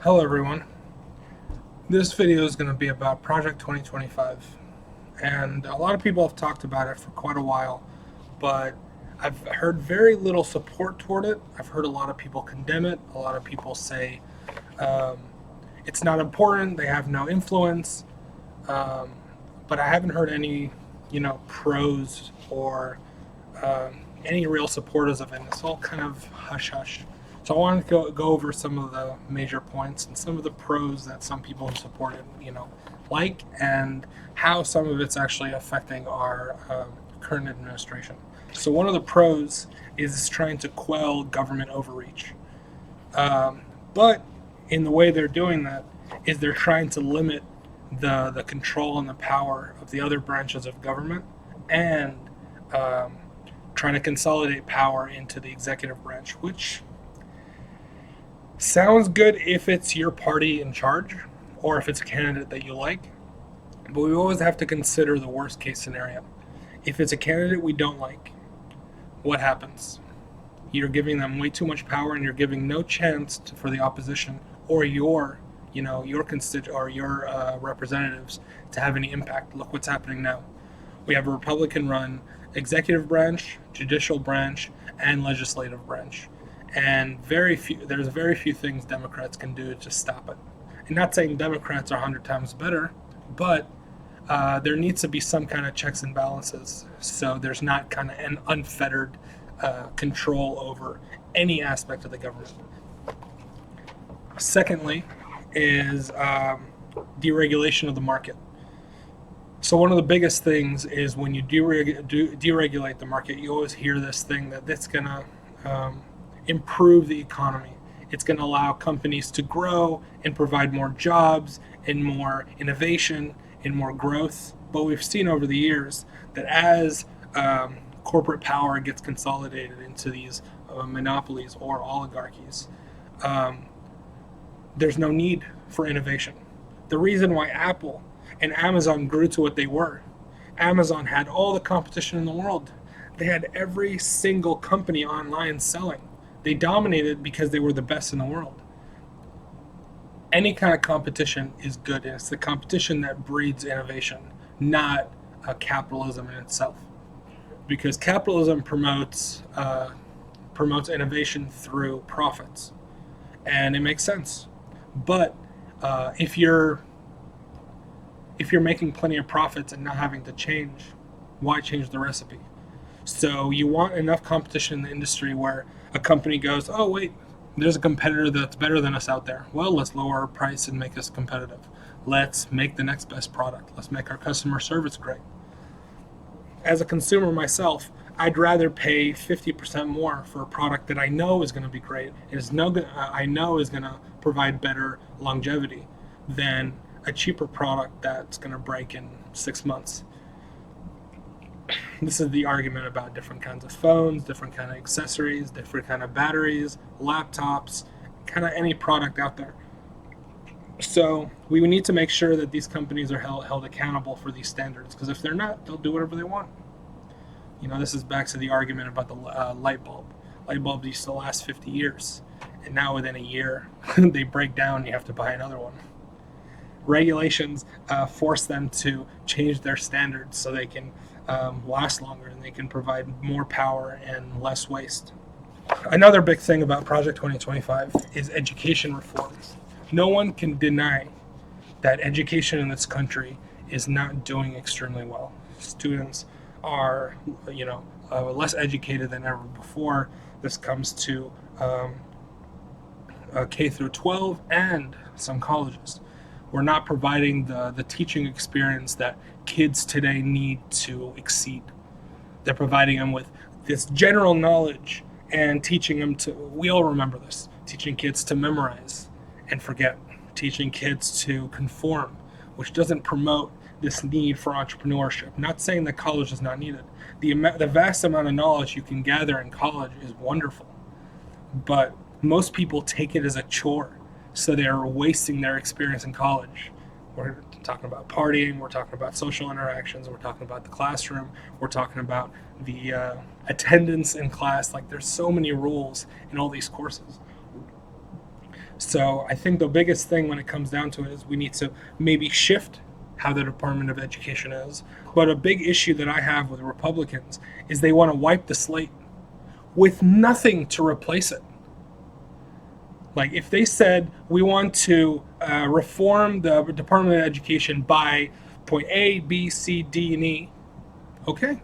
Hello everyone. This video is going to be about Project 2025, and a lot of people have talked about it for quite a while, but I've heard very little support toward it. I've heard a lot of people condemn it. A lot of people say um, it's not important, they have no influence, um, but I haven't heard any, pros or any real supporters of it. It's all kind of hush hush. So I wanted to go over some of the major points and some of the pros that some people have supported, and how some of it's actually affecting our current administration. So one of the pros is trying to quell government overreach. But in the way they're doing that is they're trying to limit the control and the power of the other branches of government, and um, trying to consolidate power into the executive branch, which sounds good if it's your party in charge or if it's a candidate that you like. But we always have to consider the worst case scenario. If it's a candidate we don't like, what happens? You're giving them way too much power, and you're giving no chance for the opposition or your or your representatives to have any impact. Look what's happening now. We have a Republican-run executive branch, judicial branch, and legislative branch, and there's very few things Democrats can do to stop it. And not saying Democrats are 100 times better, but there needs to be some kind of checks and balances, so there's not kind of an unfettered control over any aspect of the government. Secondly, is deregulation of the market. So one of the biggest things is when you deregulate the market, you always hear this thing that it's going to improve the economy. It's going to allow companies to grow and provide more jobs and more innovation and more growth. But we've seen over the years that as corporate power gets consolidated into these monopolies or oligarchies, um, there's no need for innovation. The reason why Apple and Amazon grew to what they were, Amazon had all the competition in the world. They had every single company online selling. They dominated because they were the best in the world. Any kind of competition is good, and it's the competition that breeds innovation, not capitalism in itself. Because capitalism promotes innovation through profits, and it makes sense. But if you're making plenty of profits and not having to change, why change the recipe? So you want enough competition in the industry where a company goes, oh wait, there's a competitor that's better than us out there. Well, let's lower our price and make us competitive. Let's make the next best product. Let's make our customer service great. As a consumer myself, I'd rather pay 50% more for a product that I know is going to be great and I know is going to provide better longevity than a cheaper product that's going to break in 6 months. This is the argument about different kinds of phones, different kind of accessories, different kind of batteries, laptops, kind of any product out there. So we need to make sure that these companies are held accountable for these standards, because if they're not, they'll do whatever they want. This is back to the argument about the light bulb. Light bulbs used to last 50 years, and now within a year they break down and you have to buy another one. Regulations force them to change their standards so they can last longer and they can provide more power and less waste. Another big thing about Project 2025 is education reforms. No one can deny that education in this country is not doing extremely well. Students are, less educated than ever before. This comes to K through 12 and some colleges. We're not providing the teaching experience that kids today need to exceed. They're providing them with this general knowledge and teaching them we all remember this, teaching kids to memorize and forget, teaching kids to conform, which doesn't promote this need for entrepreneurship. Not saying that college is not needed. The vast amount of knowledge you can gather in college is wonderful, but most people take it as a chore, so they're wasting their experience in college. We're talking about partying, we're talking about social interactions, we're talking about the classroom, we're talking about the attendance in class. Like, there's so many rules in all these courses. So I think the biggest thing when it comes down to it is we need to maybe shift how the Department of Education is. But a big issue that I have with Republicans is they want to wipe the slate with nothing to replace it. Like if they said we want to reform the Department of Education by point A, B, C, D, and E, okay,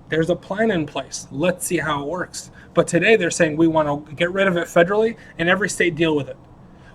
there's a plan in place. Let's see how it works. But today they're saying we want to get rid of it federally and every state deal with it.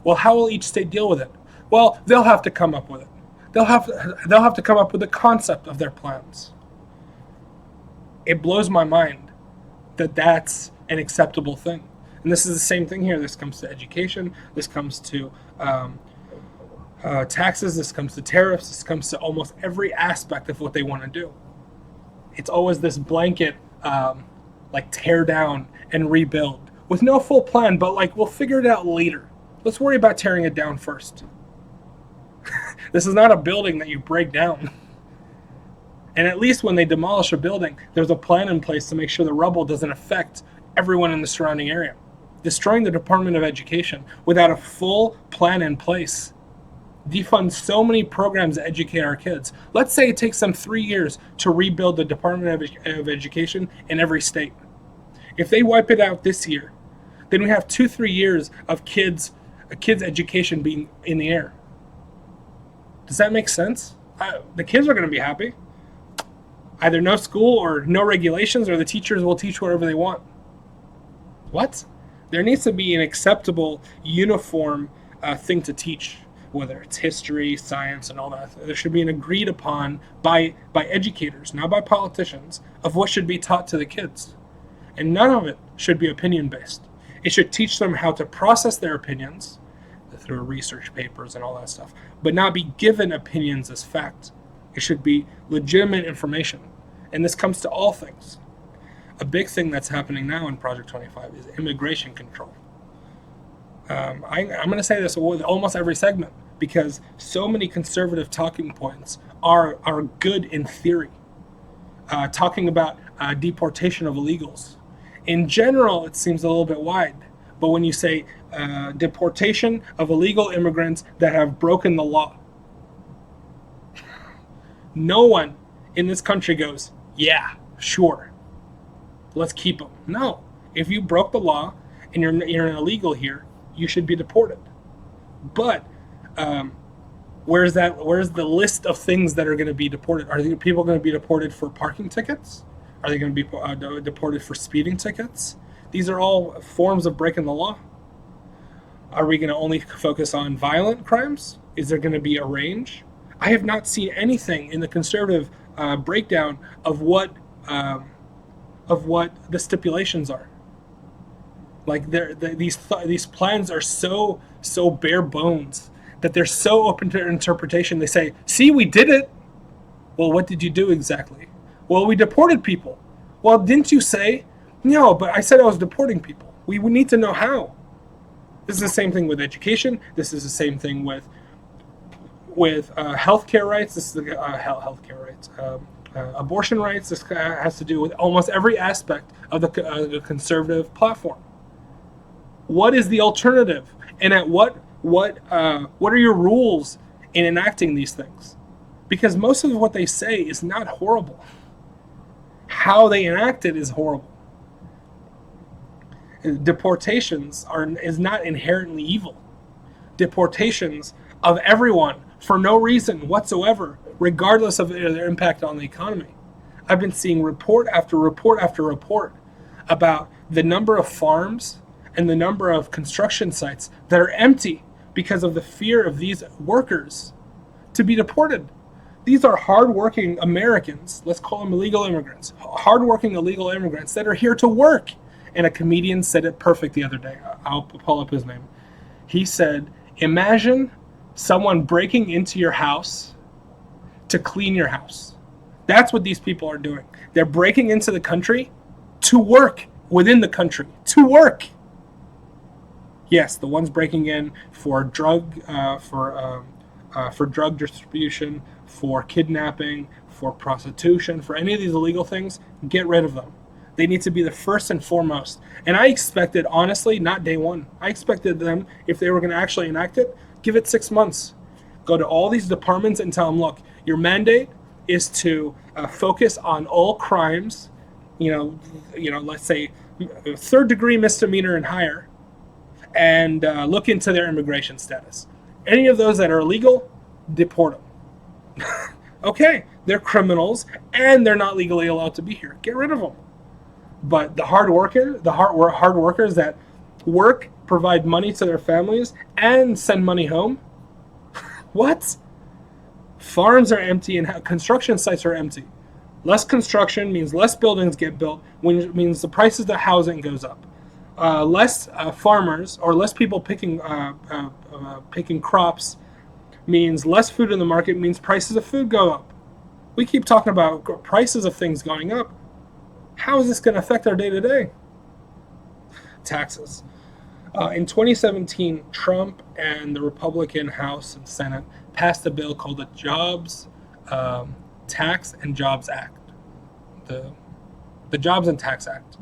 Well, how will each state deal with it? Well, they'll have to come up with it. They'll have to come up with the concept of their plans. It blows my mind that that's an acceptable thing. And this is the same thing here. This comes to education. This comes to taxes. This comes to tariffs. This comes to almost every aspect of what they want to do. It's always this blanket, like tear down and rebuild with no full plan, but like we'll figure it out later. Let's worry about tearing it down first. This is not a building that you break down. And at least when they demolish a building, there's a plan in place to make sure the rubble doesn't affect everyone in the surrounding area. Destroying the Department of Education without a full plan in place defunds so many programs to educate our kids. Let's say it takes them 3 years to rebuild the Department of Education in every state. If they wipe it out this year, then we have 2-3 years of kids education being in the air. Does that make sense? The kids are going to be happy. Either no school or no regulations, or the teachers will teach whatever they want. What? There needs to be an acceptable, uniform thing to teach, whether it's history, science, and all that. There should be an agreed upon by educators, not by politicians, of what should be taught to the kids. And none of it should be opinion-based. It should teach them how to process their opinions through research papers and all that stuff, but not be given opinions as fact. It should be legitimate information. And this comes to all things. A big thing that's happening now in Project 25 is immigration control. I'm going to say this with almost every segment because so many conservative talking points are good in theory. Talking about deportation of illegals. In general, it seems a little bit wide. But when you say deportation of illegal immigrants that have broken the law, no one in this country goes, yeah, sure, let's keep them. No. If you broke the law and you're an illegal here, you should be deported. But where's the list of things that are going to be deported? Are people going to be deported for parking tickets? Are they going to be deported for speeding tickets? These are all forms of breaking the law. Are we going to only focus on violent crimes? Is there going to be a range? I have not seen anything in the conservative breakdown of what the stipulations are. Like these plans are so bare bones that they're so open to interpretation. They say, "See, we did it." Well, what did you do exactly? Well, we deported people. Well, didn't you say? No, but I said I was deporting people. We need to know how. This is the same thing with education. This is the same thing with healthcare rights. This is the healthcare rights. Abortion rights. This has to do with almost every aspect of the conservative platform. What is the alternative? And at what are your rules in enacting these things? Because most of what they say is not horrible. How they enact it is horrible. Deportations is not inherently evil. Deportations of everyone for no reason whatsoever, regardless of their impact on the economy. I've been seeing report after report after report about the number of farms and the number of construction sites that are empty because of the fear of these workers to be deported. These are hardworking Americans, let's call them illegal immigrants, hardworking illegal immigrants that are here to work. And a comedian said it perfect the other day. I'll pull up his name. He said, imagine someone breaking into your house to clean your house. That's what these people are doing. They're breaking into the country to work within the country, to work. Yes, the ones breaking in for drug distribution, for kidnapping, for prostitution, for any of these illegal things, get rid of them. They need to be the first and foremost. And I expected, honestly, not day one. I expected them, if they were going to actually enact it, give it 6 months. Go to all these departments and tell them, look, your mandate is to focus on all crimes, let's say third degree misdemeanor and higher, and look into their immigration status. Any of those that are illegal, deport them. Okay, they're criminals and they're not legally allowed to be here. Get rid of them. But the hard workers that work, provide money to their families, and send money home. What? Farms are empty and construction sites are empty. Less construction means less buildings get built, which means the prices of housing goes up. Less farmers or less people picking crops means less food in the market, means prices of food go up. We keep talking about prices of things going up. How is this going to affect our day-to-day? Taxes. In 2017, Trump and the Republican House and Senate passed a bill called the Jobs Tax and Jobs Act. The Jobs and Tax Act,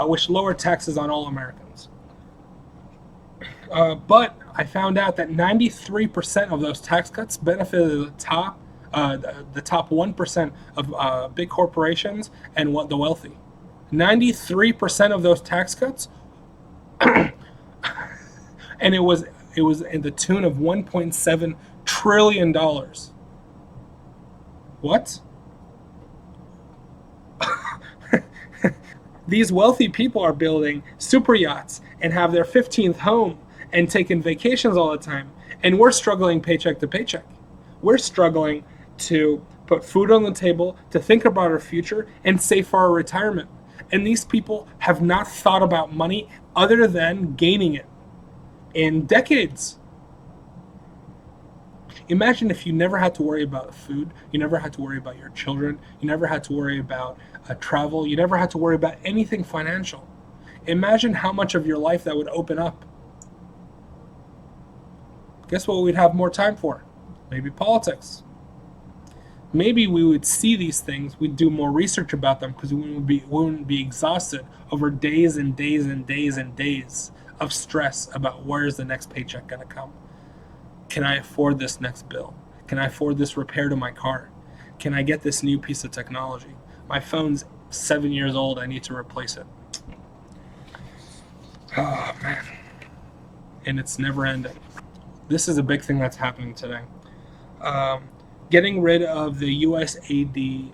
which lowered taxes on all Americans. But I found out that 93% of those tax cuts benefited the top 1% of big corporations and the wealthy. 93% of those tax cuts, and it was in the tune of $1.7 trillion. What? These wealthy people are building super yachts and have their 15th home and taking vacations all the time. And we're struggling paycheck to paycheck. We're struggling to put food on the table, to think about our future, and save for our retirement. And these people have not thought about money other than gaining it in decades. Imagine if you never had to worry about food, you never had to worry about your children, you never had to worry about travel, you never had to worry about anything financial. Imagine how much of your life that would open up. Guess what we'd have more time for? Maybe politics. Maybe we would see these things, we'd do more research about them because we wouldn't be exhausted over days and days and days and days of stress about where's the next paycheck going to come. Can I afford this next bill? Can I afford this repair to my car? Can I get this new piece of technology? My phone's 7 years old. I need to replace it. Oh, man. And it's never ending. This is a big thing that's happening today. Getting rid of the USAID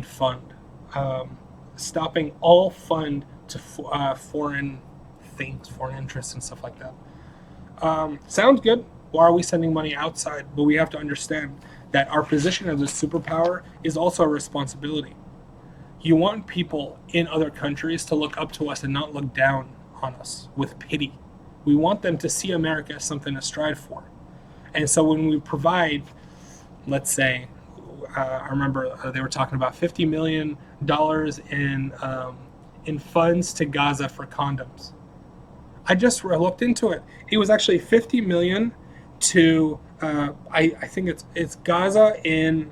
fund. Stopping all fund to foreign things, foreign interests and stuff like that. Sounds good. Why are we sending money outside? But we have to understand that our position as a superpower is also a responsibility. You want people in other countries to look up to us and not look down on us with pity. We want them to see America as something to strive for. And so when we provide, let's say, I remember they were talking about $50 million in funds to Gaza for condoms. I just looked into it. It was actually $50 million to I think it's Gaza in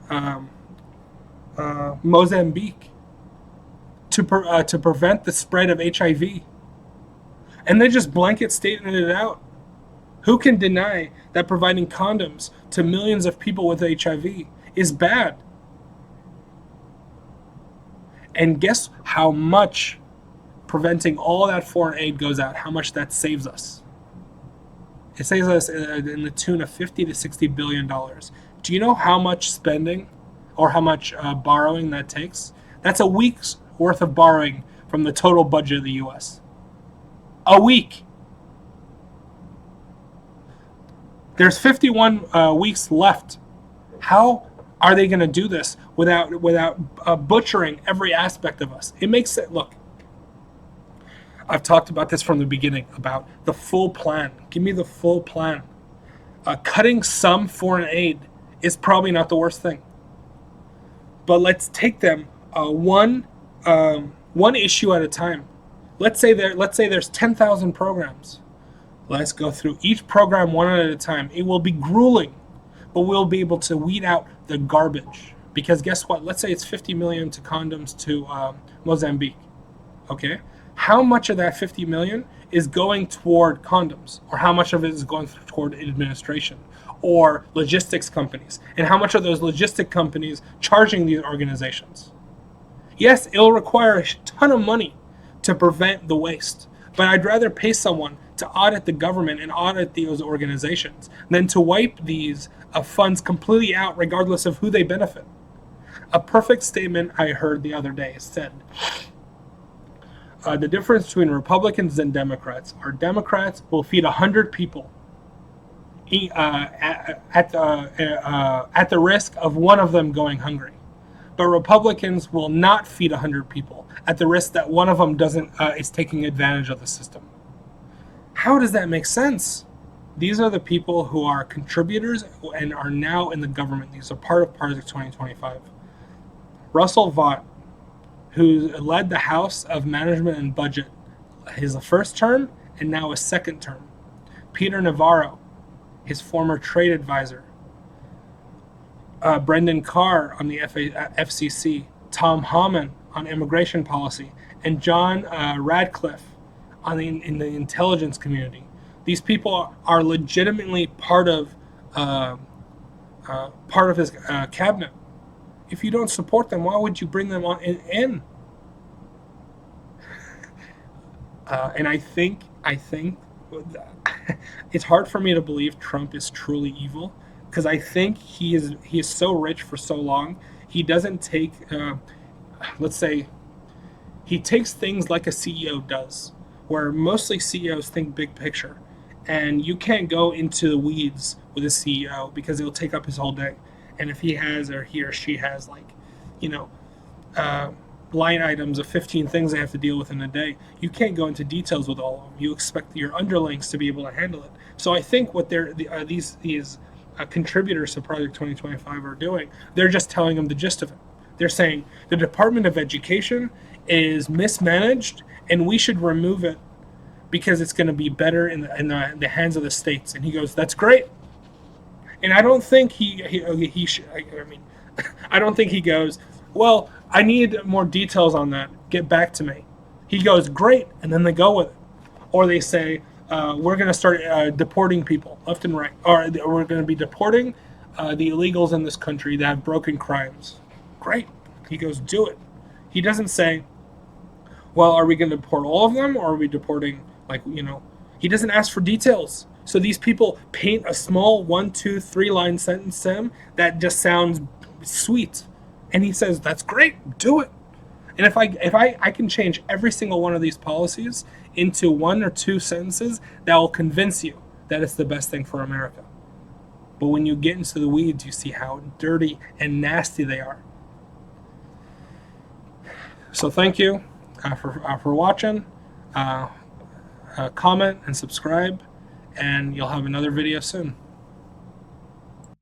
Mozambique to prevent the spread of HIV, and they just blanket stated it out. Who can deny that providing condoms to millions of people with HIV is bad? And guess how much preventing all that foreign aid goes out, how much that saves us. It saves us in the tune of $50 to $60 billion. Do you know how much spending or how much borrowing that takes? That's a week's worth of borrowing from the total budget of the U.S. A week. There's 51 weeks left. How are they going to do this without butchering every aspect of us? It makes it look. I've talked about this from the beginning, about the full plan. Give me the full plan. Cutting some foreign aid is probably not the worst thing. But let's take them one issue at a time. Let's say there's 10,000 programs. Let's go through each program one at a time. It will be grueling, but we'll be able to weed out the garbage. Because guess what? Let's say it's $50 million to condoms to Mozambique. Okay? How much of that 50 million is going toward condoms? Or how much of it is going toward administration? Or logistics companies? And how much are those logistic companies charging these organizations? Yes, it'll require a ton of money to prevent the waste, but I'd rather pay someone to audit the government and audit those organizations than to wipe these funds completely out regardless of who they benefit. A perfect statement I heard the other day said, the difference between Republicans and Democrats are Democrats will feed 100 people at the risk of one of them going hungry. But Republicans will not feed 100 people at the risk that one of them is taking advantage of the system. How does that make sense? These are the people who are contributors and are now in the government. These are part of Project 2025. Russell Vought, who led the House of Management and Budget his first term and now his second term. Peter Navarro, his former trade advisor. Brendan Carr on the FCC, Tom Homan on immigration policy, and John Radcliffe in the intelligence community. These people are legitimately part of his cabinet. If you don't support them, why would you bring them in? And I think it's hard for me to believe Trump is truly evil, because I think he is so rich for so long. He doesn't take, let's say, he takes things like a CEO does, where mostly CEOs think big picture, and you can't go into the weeds with a CEO because it'll take up his whole day. And if he or she has line items of 15 things they have to deal with in a day, you can't go into details with all of them. You expect your underlings to be able to handle it. So I think what these contributors to Project 2025 are doing, they're just telling them the gist of it. They're saying the Department of Education is mismanaged and we should remove it because it's going to be better in the hands of the states. And he goes, that's great. And I don't think he should. I mean, I don't think he goes, well, I need more details on that. Get back to me. He goes, great, and then they go with it. Or they say, we're going to start deporting people left and right. Or we're going to be deporting the illegals in this country that have broken crimes. Great. He goes, do it. He doesn't say, well, are we going to deport all of them, or are we deporting, he doesn't ask for details. So these people paint a small 1, 2, 3 line sentence to him that just sounds sweet. And he says, that's great, do it. And if I can change every single one of these policies into 1 or 2 sentences, that will convince you that it's the best thing for America. But when you get into the weeds, you see how dirty and nasty they are. So thank you for watching. Comment and subscribe, and you'll have another video soon.